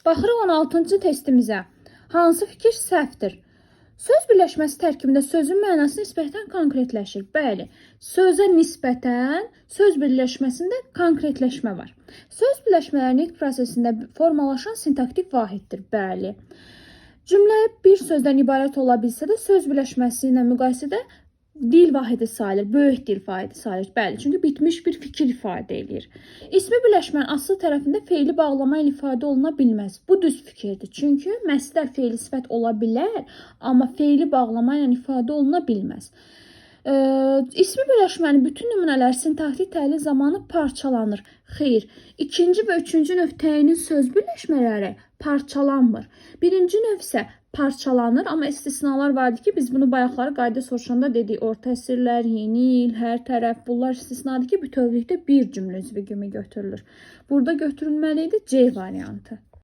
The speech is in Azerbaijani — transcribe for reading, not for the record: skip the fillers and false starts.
Baxırıq 16-cı testimizə. Hansı fikir səhvdir? Söz birləşməsi tərkibində sözün mənası nisbətən konkretləşir. Bəli, sözə nisbətən söz birləşməsində konkretləşmə var. Söz birləşmələri nitq prosesində formalaşan sintaktik vahiddir. Bəli. Cümlə bir sözdən ibarət ola bilsə də söz birləşməsi ilə müqayisədə dil vahidi sayılır, böyük dil vahidi sayılır. Bəli, çünki bitmiş bir fikir ifadə edir. İsmi birləşmənin asıl tərəfində feili bağlama ilə ifadə oluna bilməz. Bu düz fikirdir. Çünki məsdər feili sifət ola bilər, amma feili bağlama ilə ifadə oluna bilməz. İsmi birləşmənin bütün nümunələri sintaktik təhlil zamanı parçalanır. Xeyr, ikinci və üçüncü növ təyinin söz birləşmələri parçalanmır. Birinci növ isə parçalanır, amma istisnalar vardır ki, biz bunu bayaqları qayda soruşanda dedik. Orta əsrlər, yeni il, hər tərəf, bunlar istisnadır ki, bütövlükdə bir cümlə üzvü kimi götürülür. Burada götürülməli idi C variantı.